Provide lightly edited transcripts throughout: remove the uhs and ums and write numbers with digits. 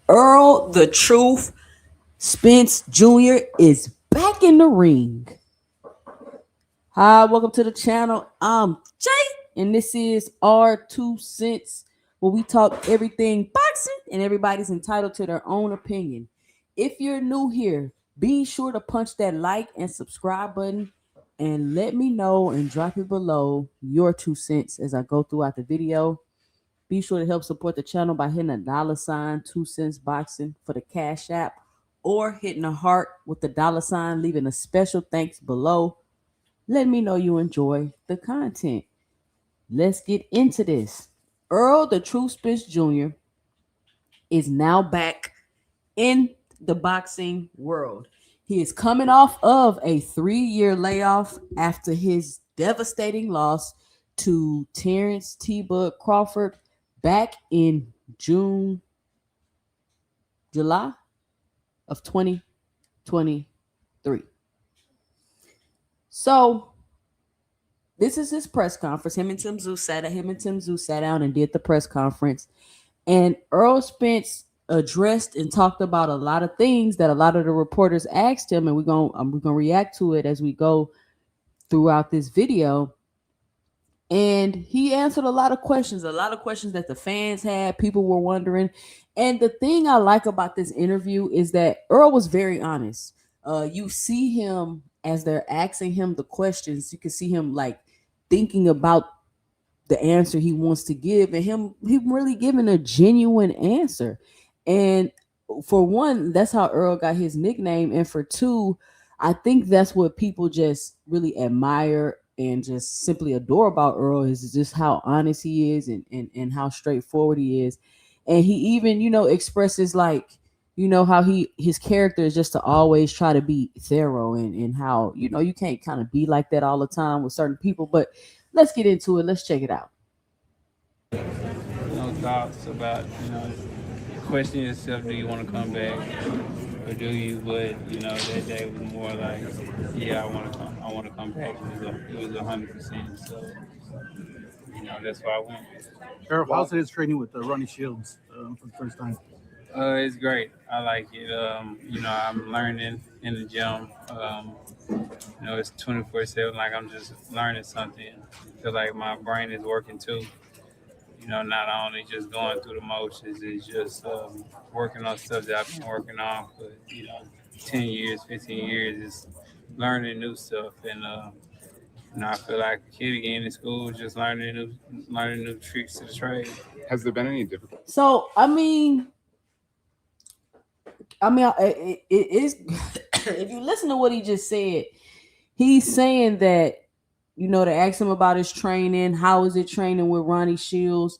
Earl the Truth Spence Jr. is back in the ring. Hi, welcome to the channel. I'm Jay, and this is our 2 cents, where we talk everything boxing, and everybody's entitled to their own opinion. If you're new here, be sure to punch that like and subscribe button, and let me know and drop it below your 2 cents as I go throughout the video. Be sure to help support the channel by hitting a $ 2 cents boxing for the Cash App, or hitting a heart with the $ leaving a special thanks below. Let me know you enjoy the content. Let's get into this. Earl the Truth Spence Jr. is now back in the boxing world. He is coming off of a 3-year layoff after his devastating loss to Terence Crawford back in July of 2023. So this is his press conference. Him and Tim Zoo sat down and did the press conference. And Errol Spence addressed and talked about a lot of things that a lot of the reporters asked him, and we're gonna react to it as we go throughout this video. And he answered a lot of questions that the fans had, people were wondering. And the thing I like about this interview is that Earl was very honest. You see him as they're asking him the questions, you can see him like thinking about the answer he wants to give, and him really giving a genuine answer. And for one, that's how Earl got his nickname, and for two, I think that's what people just really admire and just simply adore about Earl, is just how honest he is, and how straightforward he is. And he even, expresses like, how his character is just to always try to be thorough, and how, you can't kind of be like that all the time with certain people. But let's get into it. Let's check it out. No thoughts about, question yourself, do you want to come back or do you? But, that day was more like, yeah, I want to come back. It was 100%. So, that's why I went. Errol, how's it training with Ronnie Shields for the first time? It's great. I like it. I'm learning in the gym. It's 24/7. Like I'm just learning something. I feel like my brain is working too. Not only just going through the motions, it's just working on stuff that I've been working on for 10 years, 15 years. It's learning new stuff, and I feel like a kid again in school, just learning new tricks to the trade. Has there been any difficulty? So it is. If you listen to what he just said, he's saying that, to ask him about his training, how is it training with Ronnie Shields,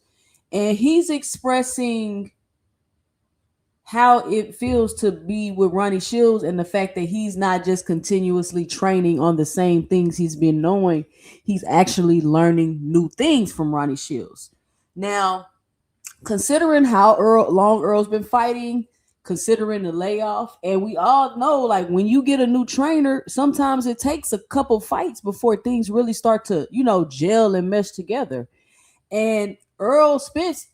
and he's expressing how it feels to be with Ronnie Shields, and the fact that he's not just continuously training on the same things he's been knowing. He's actually learning new things from Ronnie Shields. Now, considering how long Earl's been fighting, considering the layoff, and we all know, like, when you get a new trainer, sometimes it takes a couple fights before things really start to, gel and mesh together. And Errol Spence,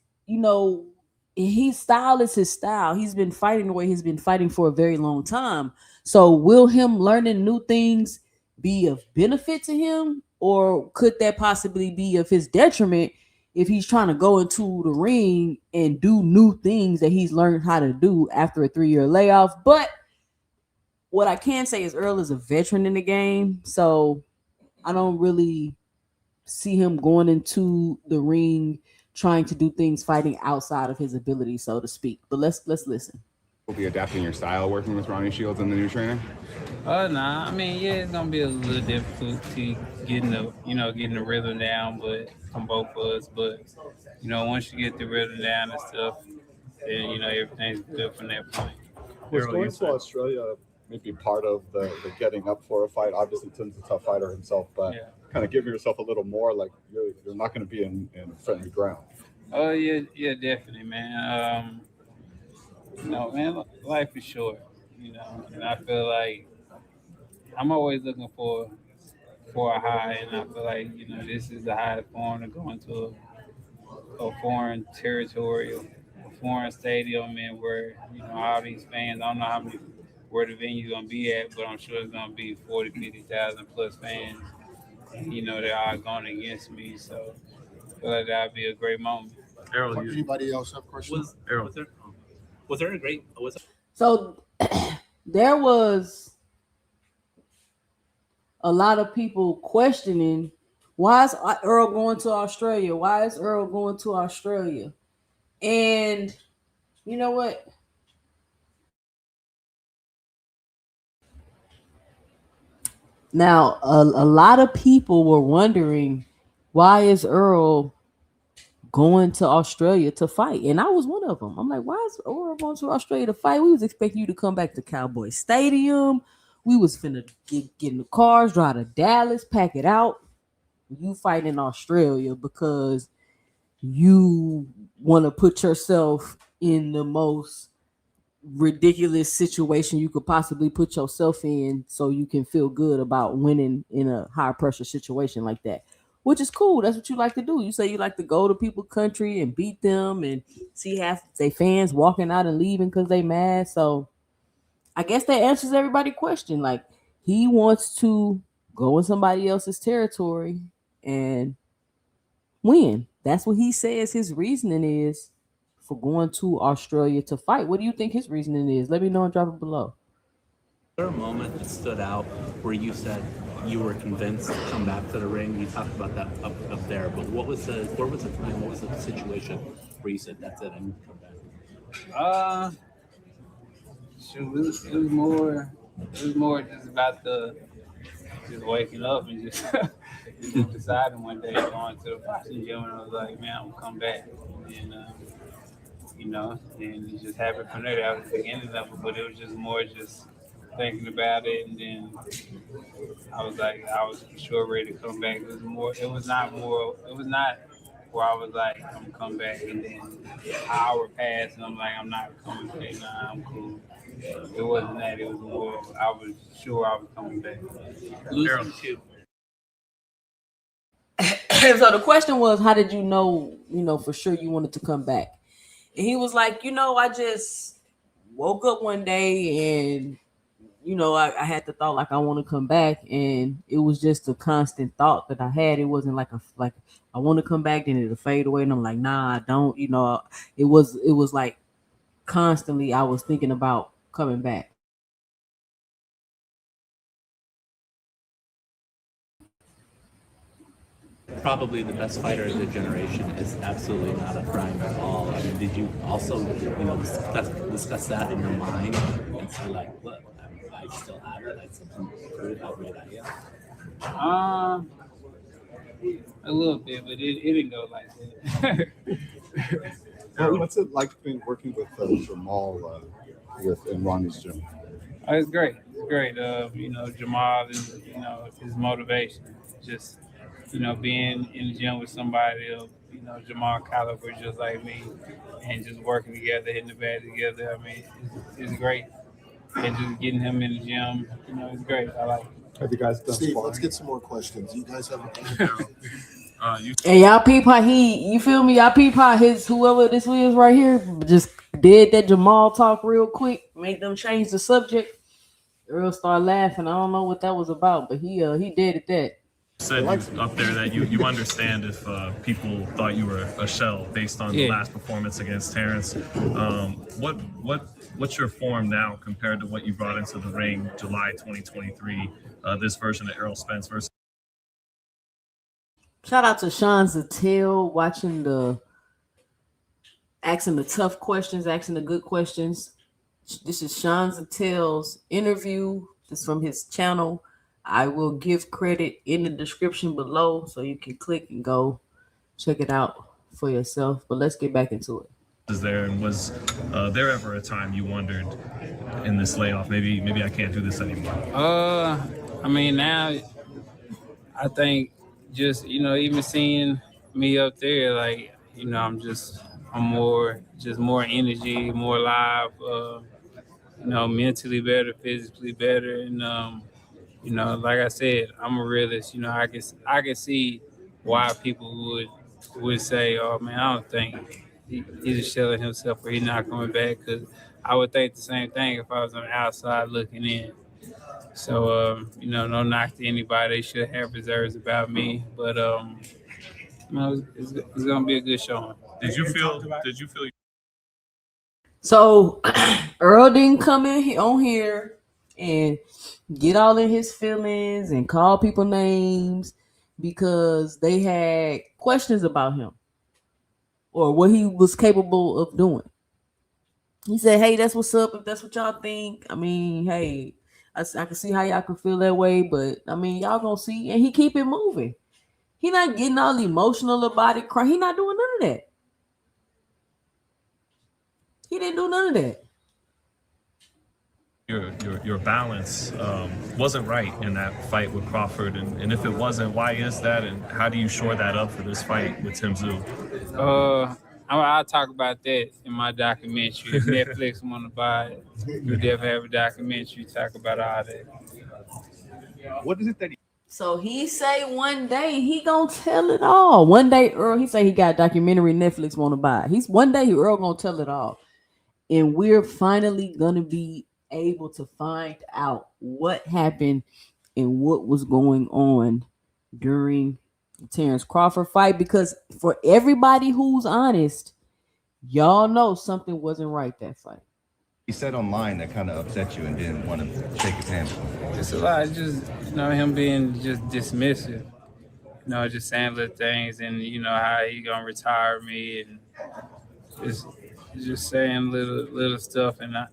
his style is his style. He's been fighting the way he's been fighting for a very long time. So will him learning new things be of benefit to him, or could that possibly be of his detriment if he's trying to go into the ring and do new things that he's learned how to do after a 3-year layoff? But what I can say is Earl is a veteran in the game, so I don't really see him going into the ring trying to do things fighting outside of his ability, so to speak. But let's listen. Will be adapting your style working with Ronnie Shields and the new trainer? Nah. I mean, yeah, it's gonna be a little difficulty getting the rhythm down, but from both of us. But once you get the rhythm down and stuff, then everything's good from that point. Was going to Australia maybe part of the getting up for a fight? Obviously, Tim's a tough fighter himself, but kind of give yourself a little more, like you're not going to be in friendly ground. Oh yeah, definitely, man. Man, life is short, and I feel like I'm always looking for a high, and I feel like this is the high for him to go into a foreign territory, a foreign stadium and where all these fans. I don't know where the venue gonna be at, but I'm sure it's gonna be 40, 50,000 plus fans. And, they're all going against me, so I feel like that'd be a great moment. Errol, Anybody else have questions? Was there a great? So there was a lot of people questioning, why is Earl going to Australia? Why is Earl going to Australia? And you know what? Now, a lot of people were wondering, why is Earl going to Australia to fight? And I was one of them. I'm like, why is Earl going to Australia to fight? We was expecting you to come back to Cowboy Stadium. We was finna get in the cars, drive to Dallas, pack it out. You fight in Australia because you want to put yourself in the most ridiculous situation you could possibly put yourself in so you can feel good about winning in a high pressure situation like that, which is cool. That's what you like to do. You say you like to go to people's country and beat them and see half their fans walking out and leaving because they mad. So I guess that answers everybody's question. Like, he wants to go in somebody else's territory and win. That's what he says his reasoning is for going to Australia to fight. What do you think his reasoning is? Let me know and drop it below. Was there a moment that stood out where you said you were convinced to come back to the ring? You talked about that up there, but where was the time? What was the situation where you said, that's it, I need to come back? It was more just about just waking up and just just deciding one day going to the boxing gym, and I was like, man, I'm gonna come back. And and it just happened from there. That was the beginning of it, but it was just more just thinking about it, and then I was for sure ready to come back. It was not where I was like, I'm gonna come back, and then an hour passed and I'm like, I'm not coming back. Nah, I'm cool. It wasn't that. It was more, I was sure I was coming back. Losing two. So the question was, how did you know for sure you wanted to come back? And he was like, I just woke up one day and I had the thought like I want to come back, and it was just a constant thought that I had. It wasn't like I want to come back, then it'll fade away, and I'm like, nah, I don't. It was like constantly I was thinking about coming back. Probably the best fighter of the generation is absolutely not a crime at all. I mean, did you also, discuss that in your mind and say, like, look, I still have it. I still can prove how great I am? A little bit, but it didn't go like that. What's it like being working with Jermell in Ronnie's gym? Oh, it's great. It's great. Jermell is, his motivation. Just, being in the gym with somebody of, Jermell caliber just like me, and just working together, hitting the bag together. I mean, it's great. And just getting him in the gym, it's great. I like it. Have you guys done Steve, sparring? let's get some more questions. You guys have And y'all peep how you feel me? Y'all peep how whoever this is right here just did that Jermell talk real quick, made them change the subject. Earl started laughing. I don't know what that was about, but he did it that. Said up there that you understand if people thought you were a shell based on the last performance against Terence. What's your form now compared to what you brought into the ring July 2023? This version of Errol Spence versus. Shout out to Sean Zattel asking the tough questions, asking the good questions. This is Sean Zattel's interview. This is from his channel. I will give credit in the description below so you can click and go check it out for yourself. But let's get back into it. There, and was there ever a time you wondered in this layoff, maybe I can't do this anymore? I mean, now I think just even seeing me up there, like I'm more energy, more live, mentally better, physically better, and like I said, I'm a realist. I can see why people would say, oh man, I don't think he's a shell of himself, where he's not coming back. Because I would think the same thing if I was on the outside looking in. So no knock to anybody. They should have reserves about me, but it's gonna be a good showing. Did you feel? So Earl didn't come in on here and get all in his feelings and call people names because they had questions about him or what he was capable of doing. He said, "Hey, that's what's up. If that's what y'all think, I mean, hey, I can see how y'all can feel that way, but I mean, y'all gonna see." And he keep it moving. He not getting all emotional about it. He not doing none of that. He didn't do none of that. Your balance wasn't right in that fight with Crawford, and if it wasn't, why is that, and how do you shore that up for this fight with Tim Tszyu? I'll talk about that in my documentary. If Netflix want to buy it, we'll definitely have a documentary talk about all that. What is it that So he say one day he gonna tell it all. One day Earl, he say he got a documentary Netflix want to buy. One day Earl gonna tell it all, and we're finally gonna be able to find out what happened and what was going on during the Terence Crawford fight, because for everybody who's honest, y'all know something wasn't right that fight. He said online that kind of upset you and didn't want to shake his hand. Just a lot, just him being just dismissive, just saying little things, and how he gonna retire me, and just saying little stuff, and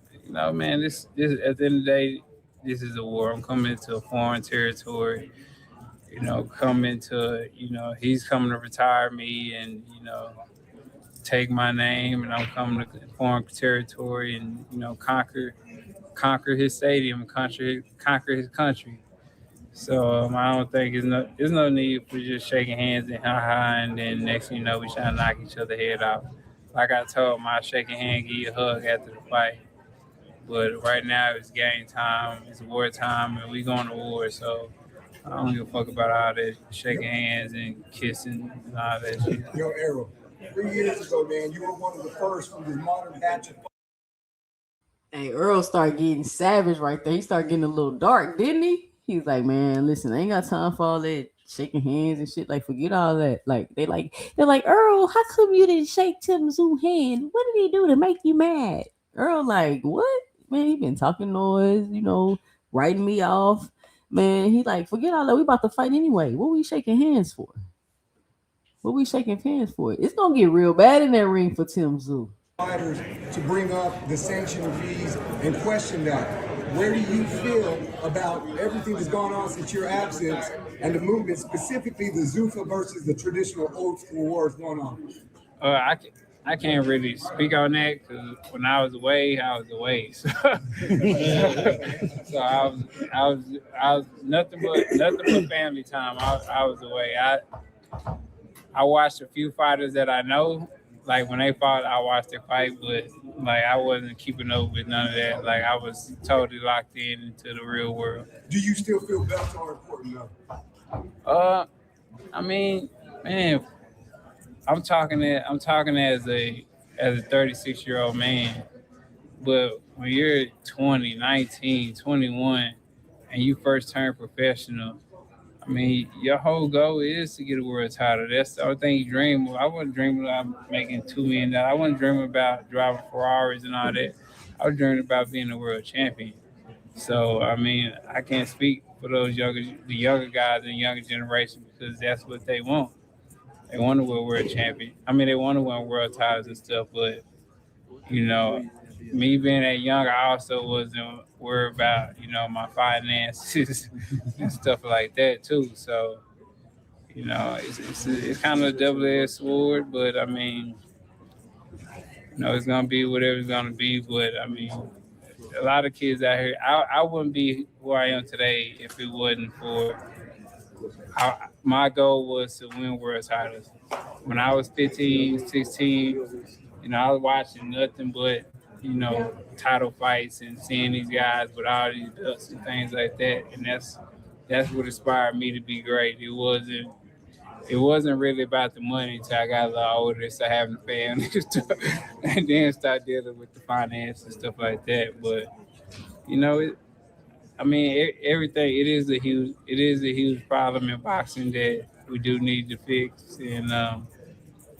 man, this at the end of the day, this is a war. I'm coming into a foreign territory, coming to, he's coming to retire me and, take my name, and I'm coming to foreign territory and, conquer his stadium, conquer his country. So I don't think there's no need for just shaking hands and ha-ha, and then next thing you know, we trying to knock each other head off. Like I told him, I'll shake a hand, give you a hug after the fight. But right now it's game time, it's war time, and we going to war. So I don't give a fuck about all that shaking hands and kissing and all that shit. Yo, Errol, 3 years ago, man, you were one of the first from this modern batch of. Hey, Earl started getting savage right there. He started getting a little dark, didn't he? He was like, "Man, listen, I ain't got time for all that shaking hands and shit. Like, forget all that. Like, they're like, Earl, how come you didn't shake Tim Tszyu hand? What did he do to make you mad?" Earl like, "What? Man, he been talking noise, writing me off. Man, he like, forget all that. We about to fight anyway. What we shaking hands for? It's gonna get real bad in that ring for Tim Tszyu." Fighters to bring up the sanction fees and question that. Where do you feel about everything that's gone on since your absence and the movement, specifically the Zuffa versus the traditional old school wars going on? I can't really speak on that because when I was away. So, so I was nothing but family time. I was away. I watched a few fighters that I know. Like when they fought, I watched their fight, but like I wasn't keeping up with none of that. Like I was totally locked into the real world. Do you still feel belts are important though? I mean, man, I'm talking as a 36-year-old man, but when you're 20, 19, 21, and you first turn professional, I mean, your whole goal is to get a world title. That's the only thing you dream of. I wasn't dreaming about making $2 million. I wasn't dreaming about driving Ferraris and all that. I was dreaming about being a world champion. So, I mean, I can't speak for the younger guys and younger generation because that's what they want. They want to win world champion. I mean, they want to win world titles and stuff, but, me being that young, I also wasn't worried about, my finances and stuff like that too. So, it's kind of a double-edged sword, but I mean, it's gonna be whatever it's gonna be. But I mean, a lot of kids out here, I wouldn't be who I am today if it wasn't for. My goal was to win world titles. When I was 15, 16, I was watching nothing but title fights and seeing these guys with all these belts and things like that. And that's what inspired me to be great. It it wasn't really about the money until I got a little older, started having a family and stuff, and then start dealing with the finance and stuff like that. But you know, everything. It is a huge problem in boxing that we do need to fix, and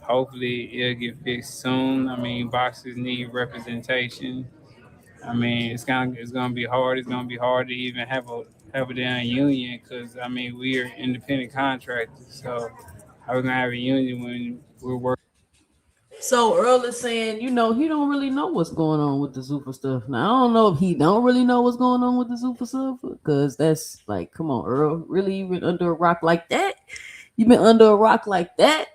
hopefully it'll get fixed soon. I mean, boxers need representation. I mean, it's gonna be hard. It's gonna be hard to even have a damn union because I mean we are independent contractors. So how we gonna have a union when we're working? So Earl is saying, he don't really know what's going on with the Zuffa stuff. Now I don't know if he don't really know what's going on with the Zuffa stuff, because that's like, come on, Earl, really, you been under a rock like that? You've been under a rock like that?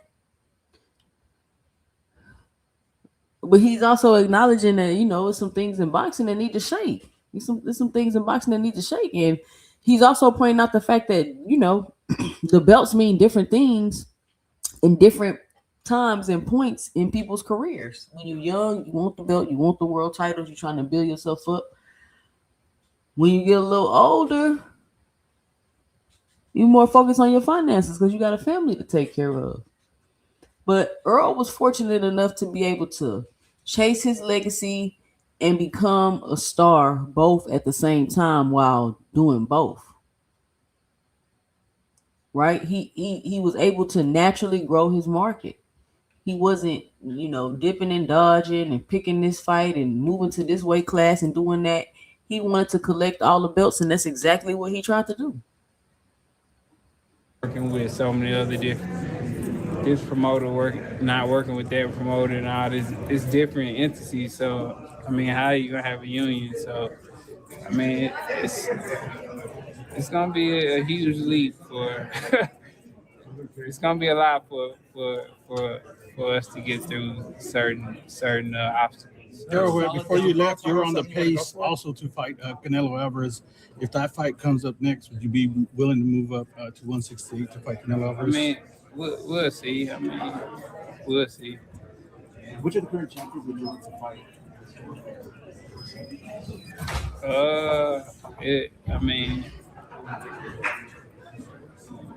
But he's also acknowledging that, there's some things in boxing that need to shake. There's some things in boxing that need to shake. And he's also pointing out the fact that, the belts mean different things in different times and points in people's careers. When you're young, you want the belt, you want the world titles, you're trying to build yourself up. When you get a little older, you're more focused on your finances because you got a family to take care of. But Earl was fortunate enough to be able to chase his legacy and become a star both at the same time while doing both. Right? He was able to naturally grow his market. He wasn't, dipping and dodging and picking this fight and moving to this weight class and doing that. He wanted to collect all the belts, and that's exactly what he tried to do. Working with so many other this promoter not working with that promoter and all this, it's different entities. So I mean, how are you gonna have a union? So I mean, it's gonna be a huge leap for. It's gonna be a lot for us to get through certain obstacles. Errol, before you left, you were on the pace also to fight Canelo Alvarez. If that fight comes up next, would you be willing to move up to 168 to fight Canelo Alvarez? I mean, we'll see. We'll see. Which of the current champions would you like to fight?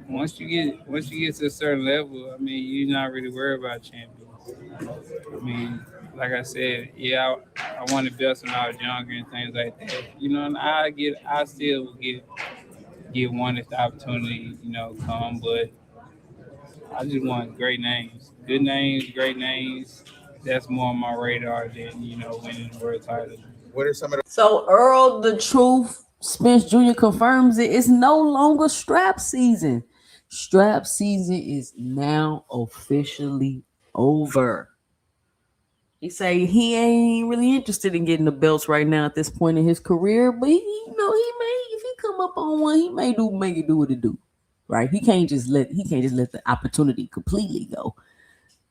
Once you get to a certain level, I mean, you're not really worried about champions. I mean, like I said, yeah, I wanted belts when I was younger and things like that. And I still get one if the opportunity, come, but I just want great names. Good names, great names. That's more on my radar than, winning the world title. What are some of the So Earl the Truth Spence Jr. confirms it's no longer strap season. Strap season is now officially over. He say he ain't really interested in getting the belts right now at this point in his career, but he may, if he come up on one, he may make it do what it do. Right? He can't just let the opportunity completely go.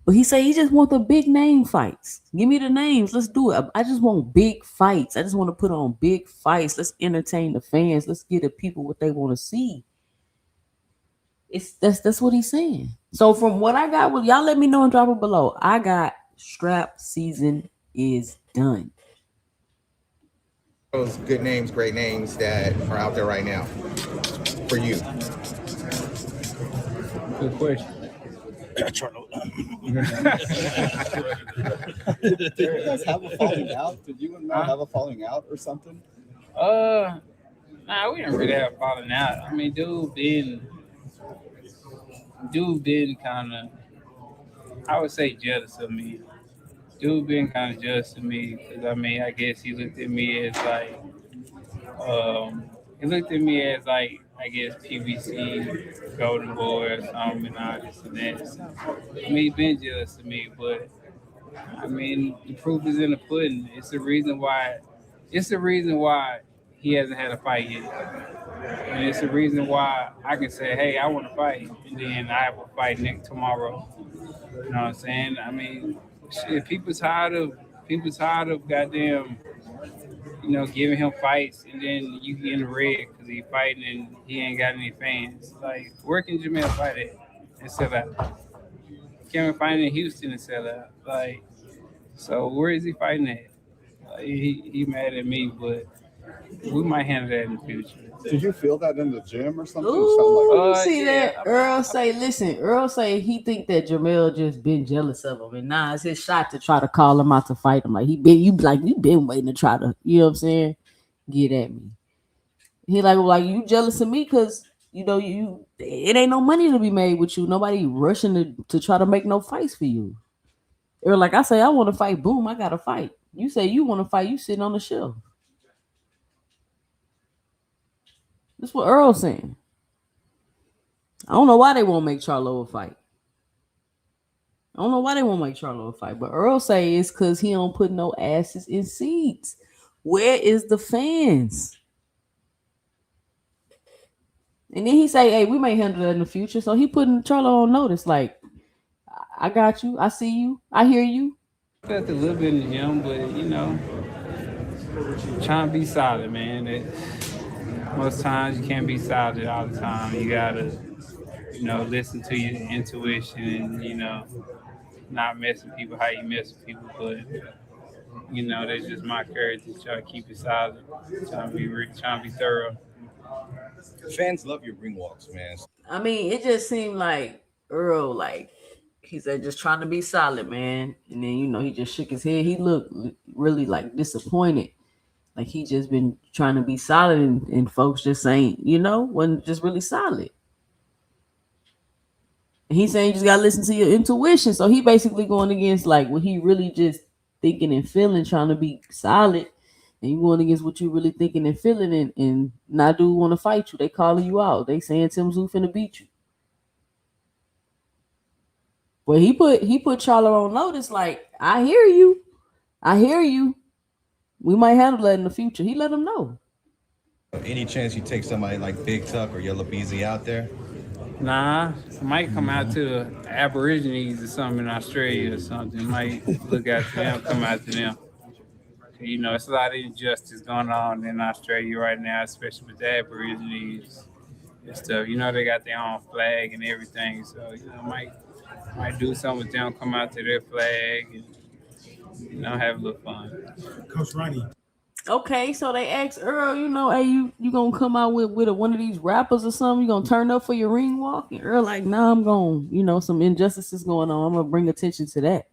But he say he just want the big name fights. Give me the names. Let's do it. I just want big fights. I just want to put on big fights. Let's entertain the fans. Let's give the people what they want to see. That's what he's saying. So from what I got, y'all let me know and drop it below. I got strap season is done. those good names, great names that are out there right now for you? Good question. Charlo. Did you guys have a falling out? Did you and Matt have a falling out or something? Nah, we didn't really have a falling out. I mean, dude been kind of, I would say, jealous of me. Dude been kind of jealous of me because, I mean, I guess he looked at me as like, I guess, PBC, Golden Boy or something and all this and that. So, I mean, he been jealous of me, but, I mean, the proof is in the pudding. It's the reason why he hasn't had a fight yet. And it's the reason why I can say, hey, I want to fight, and then I have a fight tomorrow. You know what I'm saying? I mean, shit, people tired of goddamn, giving him fights, and then you get in the red because he fighting and he ain't got any fans. Like, where can Jermell fight at and sell out? Can't even fight in Houston and sell out. Like, so where is he fighting at? Like, he mad at me, but We might handle that in the future. Did you feel that in the gym or something? Ooh, Something like you see yeah, that? Earl say, listen, Earl say he think that Jermell just been jealous of him, and now it's his shot to try to call him out to fight him. Like you been waiting to try to, you know what I'm saying? Get at me. He like you jealous of me because it ain't no money to be made with you. Nobody rushing to try to make no fights for you. Or like I say, I want to fight. Boom, I gotta fight. You say you want to fight. You sitting on the shelf. That's what Earl's saying. I don't know why they won't make Charlo a fight. I don't know why they won't make Charlo a fight, but Earl say it's because he don't put no asses in seats. Where is the fans? And then he say, hey, we may handle that in the future. So he putting Charlo on notice, like, I got you, I see you, I hear you. I felt a little bit in the gym, but trying to be solid, man. Most times you can't be solid all the time. You gotta, listen to your intuition and, not mess with people how you mess with people. But, that's just my courage to try to keep it solid, trying to be thorough. Fans love your ring walks, man. I mean, it just seemed like Earl, like, he said, just trying to be solid, man. And then, he just shook his head. He looked really, like, disappointed. Like, he just been trying to be solid, and folks just ain't, wasn't just really solid. And he's saying you just got to listen to your intuition. So he basically going against, like, what he really just thinking and feeling, trying to be solid. And you going against what you really thinking and feeling, and not do want to fight you. They calling you out. They saying Tim Zoo finna beat you. Well, he put Charlo on notice, like, I hear you. We might handle that in the future. He let him know. Any chance you take somebody like Big Tuck or Yellow Beezy out there? Nah, it might come out to the Aborigines or something in Australia or something. Might look at them, come out to them. It's a lot of injustice going on in Australia right now, especially with the Aborigines and stuff. They got their own flag and everything, so might do something with them, come out to their flag and have a little fun. Coach Ronnie. Okay, so they asked Earl, hey, you gonna come out with one of these rappers or something? You gonna turn up for your ring walk? And Earl like, nah, I'm going, some injustices going on. I'm gonna bring attention to that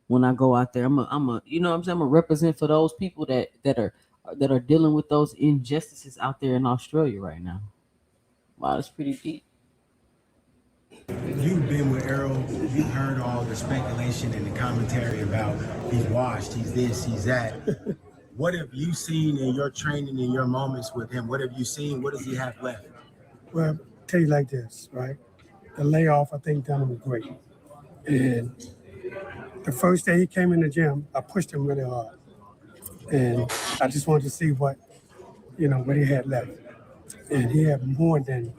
when I go out there. I'm gonna represent for those people that are dealing with those injustices out there in Australia right now. Wow, that's pretty deep. You've been with Errol. You've heard all the speculation and the commentary about he's washed, he's this, he's that. What have you seen in your training, in your moments with him? What have you seen? What does he have left? Well, tell you like this, right? The layoff, I think, done him great. And the first day he came in the gym, I pushed him really hard. And I just wanted to see what he had left. And he had more than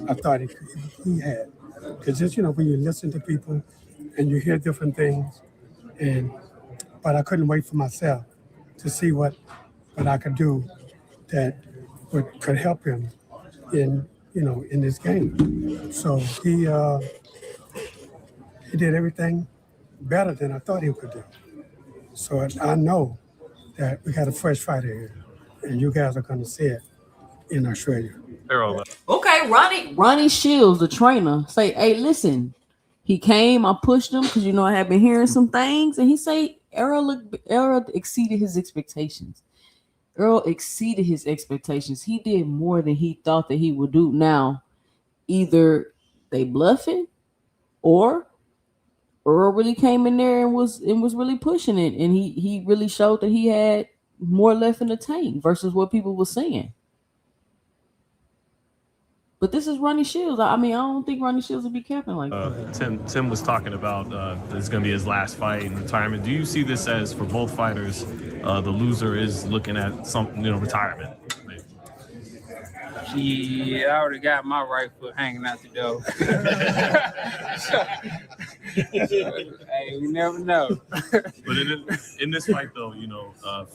I thought he had. Because just, when you listen to people and you hear different things, but I couldn't wait for myself to see what I could do that could help him in this game. So he did everything better than I thought he could do. So I know that we got a fresh fighter here, and you guys are going to see it in Australia. Okay, Ronnie Shields, the trainer, say, hey, listen, he came, I pushed him because I have been hearing some things, and he say Errol exceeded his expectations. Errol exceeded his expectations. He did more than he thought that he would do. Now, either they bluffing, or Errol really came in there and was really pushing it, and he really showed that he had more left in the tank versus what people were saying. But this is Ronnie Shields. I don't think Ronnie Shields would be capping like that. Tim was talking about this is going to be his last fight in retirement. Do you see this as, for both fighters, the loser is looking at some retirement? Yeah, I already got my right foot hanging out the door. Hey, we never know. But in this fight, though,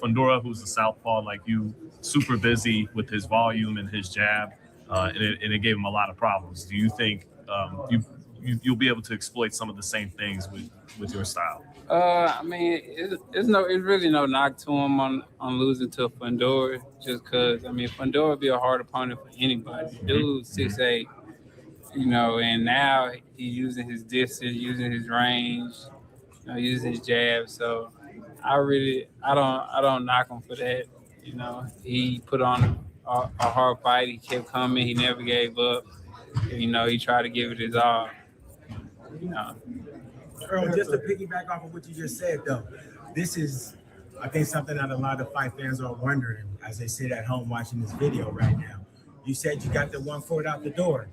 Fundora, who's a southpaw like you, super busy with his volume and his jab. And it gave him a lot of problems. Do you think you'll be able to exploit some of the same things with your style? I mean, it's really no knock to him on losing to Fundora, just because I mean Fundora would be a hard opponent for anybody. Dude, 6'8", and now he's using his distance, using his range, using his jab. So I don't knock him for that. He put on a hard fight. He kept coming. He never gave up. He tried to give it his all. You know. Earl, just to piggyback off of what you just said, though, this is, I think, something that a lot of fight fans are wondering as they sit at home watching this video right now. You said you got the 1 foot out the door.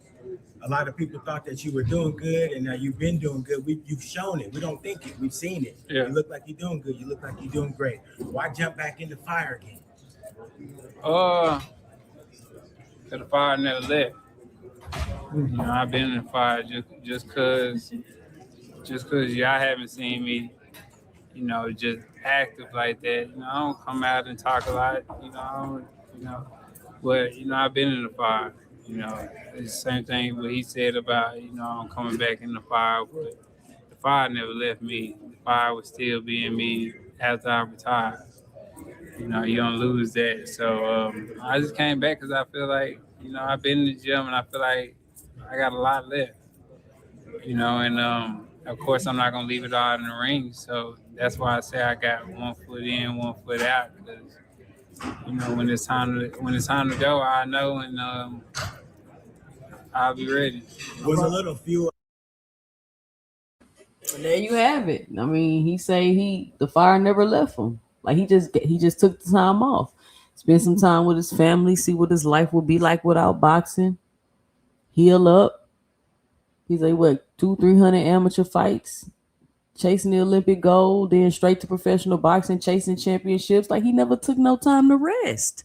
A lot of people thought that you were doing good, and now you've been doing good. You've shown it. We don't think it. We've seen it. Yeah. You look like you're doing good. You look like you're doing great. Why jump back in the fire again? The fire never left. I've been in the fire just cause y'all haven't seen me, just active like that. I don't come out and talk a lot, but I've been in the fire. It's the same thing what he said about, I'm coming back in the fire, but the fire never left me. The fire was still being me after I retired. You don't lose that. So I just came back because I feel like, I've been in the gym and I feel like I got a lot left. And of course I'm not gonna leave it all in the ring. So that's why I say I got 1 foot in, 1 foot out, because when it's time to go, I know, and I'll be ready. Was a little few. And there you have it. I mean, he say the fire never left him. Like he just took the time off, spend some time with his family, see what his life would be like without boxing, heal up. He's like, what, 200-300 amateur fights, chasing the Olympic gold, then straight to professional boxing, chasing championships. Like he never took no time to rest.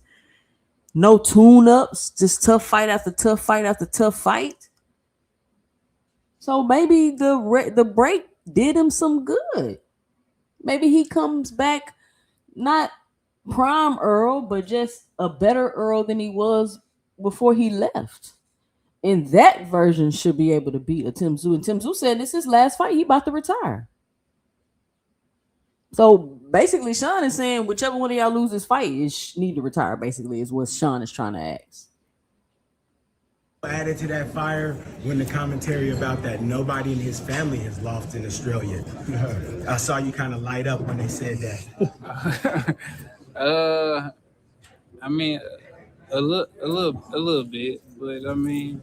No tune-ups, just tough fight after tough fight after tough fight. So maybe the break did him some good. Maybe he comes back not prime Earl, but just a better Earl than he was before he left. And that version should be able to beat a Tim Tszyu. And Tim Tszyu said this is his last fight. He about to retire. So basically, Sean is saying whichever one of y'all loses fight is need to retire. Basically, is what Sean is trying to ask. Added to that fire when the commentary about that nobody in his family has lost in Australia. I saw you kind of light up when they said that. I mean, a little bit, but I mean,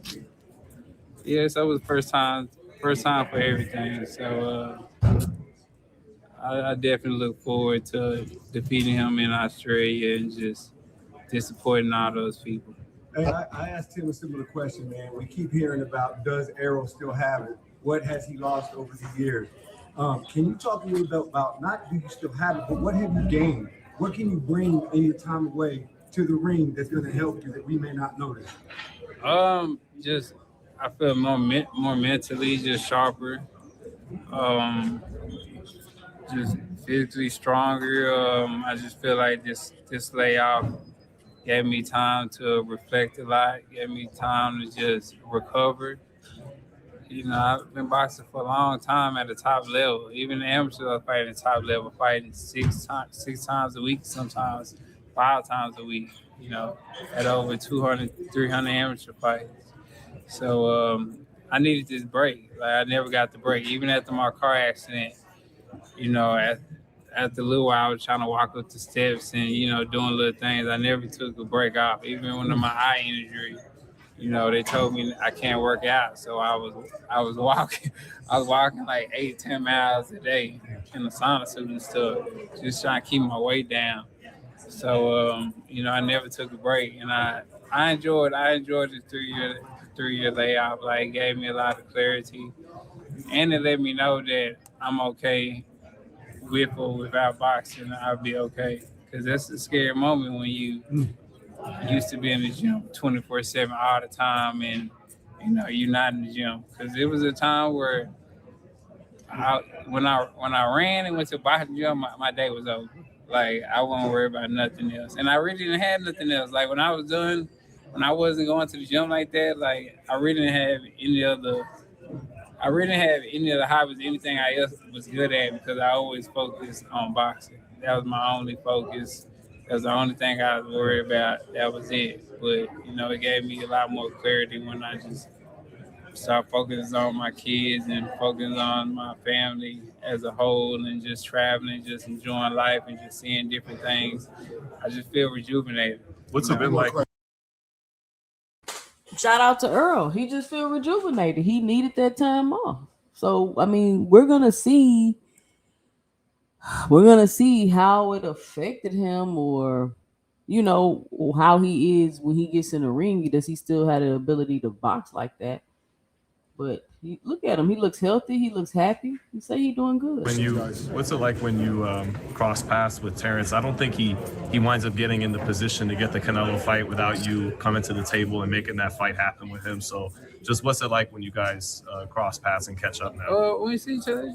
yes, that was first time for everything. So I definitely look forward to defeating him in Australia and just disappointing all those people. Hey, I asked him a similar question, man. We keep hearing about, does Errol still have it? What has he lost over the years? Can you talk a little bit about, not do you still have it, but what have you gained? What can you bring in your time away to the ring that's going to help you that we may not notice? Just I feel more mentally just sharper, just physically stronger. I just feel like this layoff gave me time to reflect a lot, gave me time to just recover. I've been boxing for a long time at the top level. Even the amateurs I fight at the top level, fighting six times a week, sometimes 5 times a week, at over 200, 300 amateur fights. So I needed this break. Like I never got the break. Even after my car accident, after a little while, I was trying to walk up the steps and, doing little things. I never took a break off. Even when my eye injury, they told me I can't work out. So I was walking like 8-10 miles a day in the sauna suit and stuff, just trying to keep my weight down. So, I never took a break. And I enjoyed the 3-year layoff. Like, it gave me a lot of clarity. And it let me know that I'm okay with or without boxing. I'll be okay. Because that's a scary moment when you used to be in the gym 24/7 all the time and, you're not in the gym. Because it was a time where when I ran and went to boxing gym, my day was over. Like, I wasn't worried about nothing else. And I really didn't have nothing else. Like, when I was done, when I wasn't going to the gym like that, like, I really didn't have any other I really didn't have any of the hobbies, anything I else was good at because I always focused on boxing. That was my only focus. That was the only thing I was worried about. That was it. But it gave me a lot more clarity when I just start focusing on my kids and focusing on my family as a whole and just traveling, just enjoying life and just seeing different things. I just feel rejuvenated. What's it been like? Shout out to Earl. He just feel rejuvenated. He needed that time off. So I mean, we're gonna see how it affected him, or how he is when he gets in the ring. Does he still have the ability to box like that? But look at him. He looks healthy. He looks happy. He say he's doing good. What's it like when you cross paths with Terence? I don't think he winds up getting in the position to get the Canelo fight without you coming to the table and making that fight happen with him. So just what's it like when you guys cross paths and catch up now? When we see each other,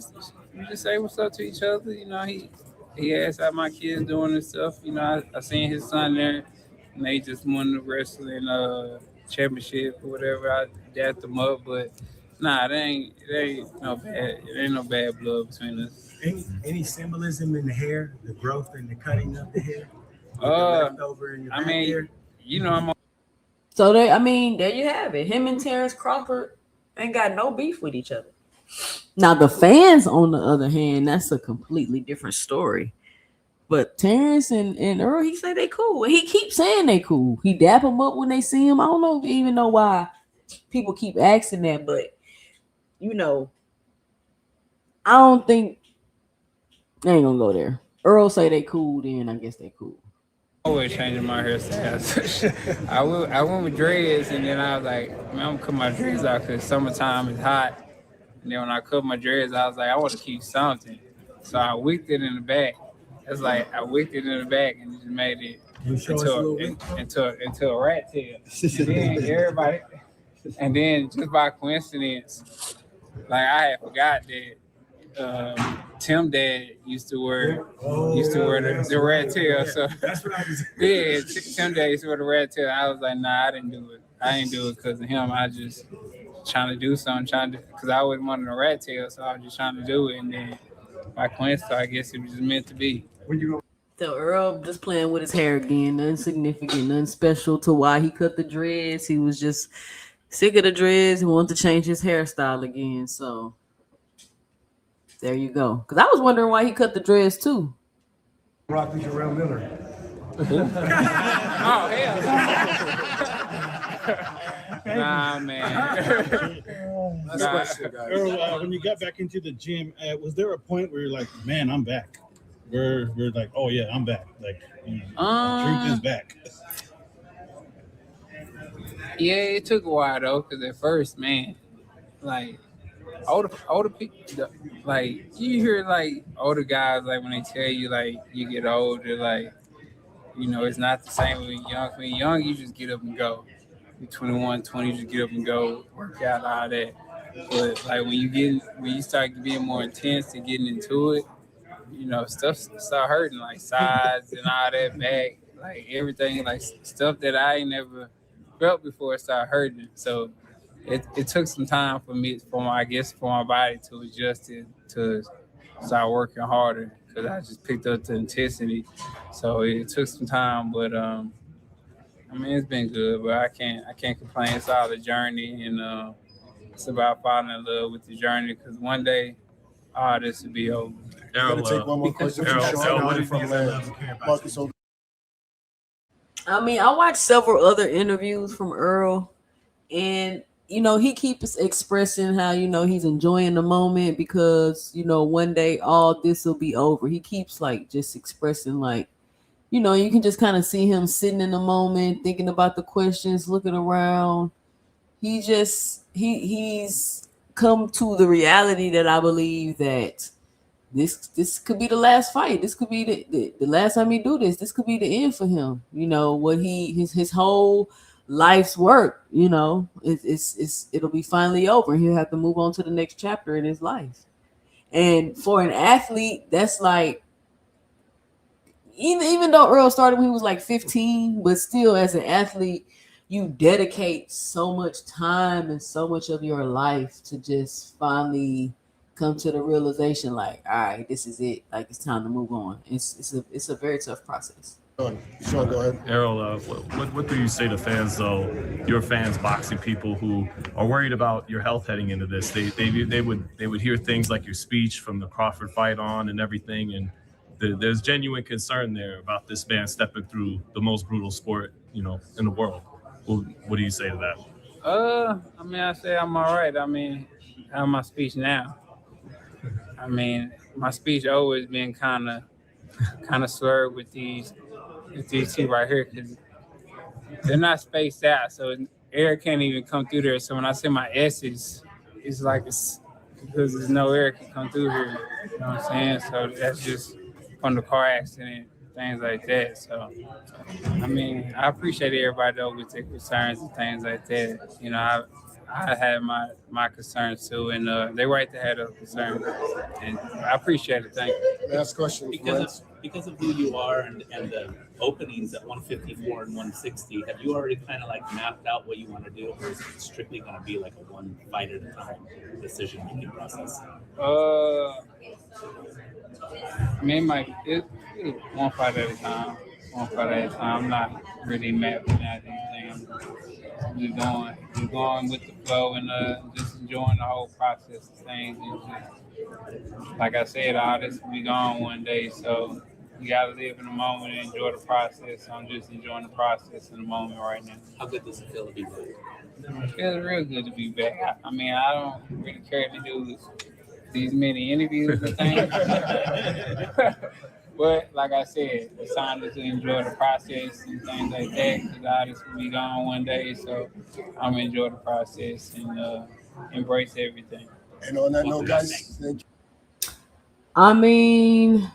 we just say what's up to each other. He asked how my kids doing and stuff. I seen his son there, and they just won the wrestling championship or whatever. I dapped them up, but nah, it ain't no bad blood between us. Any symbolism in the hair, the growth and the cutting of the hair? Leftover in your hair? I'm. So there you have it. Him and Terence Crawford ain't got no beef with each other. Now the fans, on the other hand, that's a completely different story. But Terence and Earl, he say they cool. He keeps saying they cool. He dap them up when they see him. I don't even know why people keep asking that, but I don't think I ain't gonna go there. Earl say they cool, then I guess they cool. Always changing my hairstyle. I went with dreads, and then I was like, man, I'm gonna cut my dreads out because summertime is hot. And then when I cut my dreads, I was like, I want to keep something, so I wicked it in the back. It's like I wicked it in the back and just made it into a rat tail. And then just by coincidence, like I had forgot that Tim Dad used to wear the rat tail. So that's what I was. Yeah, Tim Dad used to wear the rat tail. I was like, nah, I didn't do it. I didn't do it because of him. I just trying to do something, because I always wanted a rat tail, so I was just trying to do it. And then by coincidence, I guess it was just meant to be. So Earl just playing with his hair again, nothing significant, nothing special to why he cut the dreads. He was just sick of the dreads and wanted to change his hairstyle again. So there you go. Because I was wondering why he cut the dreads too. Rock with Jermell Miller. Oh, hell. Nah, man. Last question, guys. Earl, when you got back into the gym, was there a point where you're like, man, I'm back? We're like, oh yeah, I'm back. Like, the truth is back. Yeah, it took a while though, because at first, man, like older people, like you hear like older guys, like when they tell you like you get older, like it's not the same when you're young. When you're young, you just get up and go. You're 21, 20, you just get up and go, work out, all that. But like when you start being more intense and getting into it, stuff start hurting, like sides and all that, back, like everything, like stuff that I ain't never felt before it started hurting. So it took some time for my body to adjust it to start working harder, because I just picked up the intensity. So it took some time, but it's been good. But I can't complain. It's all the journey, and it's about falling in love with the journey, because one day all this will be over. Errol, take one more question from Sean from Marcus. I watched several other interviews from Earl, and he keeps expressing how he's enjoying the moment, because one day all this will be over. He keeps like just expressing like, you can just kind of see him sitting in the moment, thinking about the questions, looking around. He's come to the reality that I believe that this could be the last fight. This could be the last time he do this. This could be the end for him. What his whole life's work. It'll be finally over. He'll have to move on to the next chapter in his life. And for an athlete, that's like, even though Earl started when he was like 15, but still as an athlete, you dedicate so much time and so much of your life to just finally come to the realization, like, all right, this is it. Like, it's time to move on. It's a very tough process. Sean, go ahead. Errol, what do you say to fans, though, your fans, boxing people who are worried about your health heading into this? They would hear things like your speech from the Crawford fight on and everything, and there's genuine concern there about this man stepping through the most brutal sport, in the world. What do you say to that? I mean, I say I'm all right. I mean, how my speech now? I mean, my speech always been kind of slurred with these two right here, because they're not spaced out, so air can't even come through there. So when I say my S's, it's like it's because there's no air can come through here. You know what I'm saying? So that's just from the car accident, things like that. So I mean, I appreciate everybody though with their concerns and things like that. I had my concerns too, and they right to have those concerns, and I appreciate it. Thank you. Last question. Because of who you are and the openings at 154 and 160, have you already kind of like mapped out what you want to do, or is it strictly going to be like a one fight at a time decision making process? I mean, it's one fight at a time. One fight at a time. I'm not really mapping out anything. We're going with the flow and just enjoying the whole process of things. And just, like I said, all this will be gone one day, so you gotta live in the moment and enjoy the process. I'm just enjoying the process in the moment right now. How good does it feel to be back? It feels real good to be back. I mean, I don't really care to do these many interviews and things. But like I said, it's time to enjoy the process and things like that, because all this will be gone one day. So I'm gonna enjoy the process and embrace everything. And on that note, guys, thank you. I mean,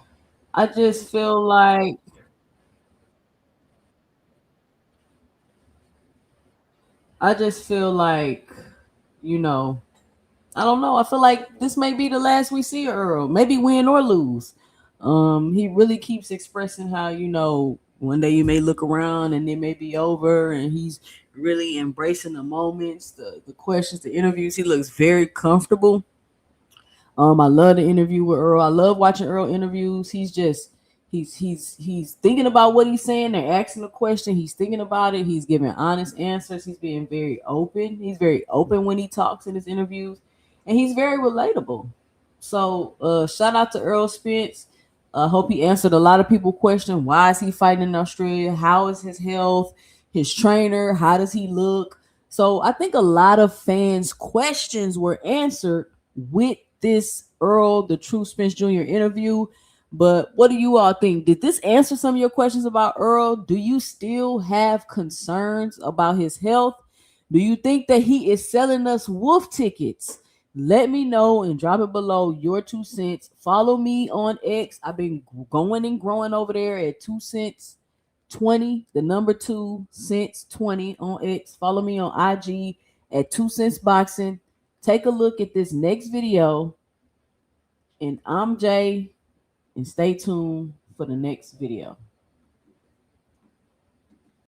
I just feel like I don't know. I feel like this may be the last we see of Earl, maybe win or lose. He really keeps expressing how, one day you may look around and it may be over, and he's really embracing the moments, the questions, the interviews. He looks very comfortable. I love the interview with Earl. I love watching Earl interviews. He's thinking about what he's saying. They're asking a question. He's thinking about it. He's giving honest answers. He's being very open. He's very open when he talks in his interviews, and he's very relatable. So shout out to Errol Spence. I hope he answered a lot of people's question. Why is he fighting in Australia? How is his health? His trainer? How does he look? So I think a lot of fans' questions were answered with this Errol, the True Spence Jr. interview. But what do you all think? Did this answer some of your questions about Earl? Do you still have concerns about his health? Do you think that he is selling us wolf tickets? Let me know and drop it below your 2 cents. Follow me on X. I've been going and growing over there at 2 cents 20, the number 2 cents 20 on X. Follow me on IG at 2 cents boxing. Take a look at this next video. And I'm Jay. And stay tuned for the next video.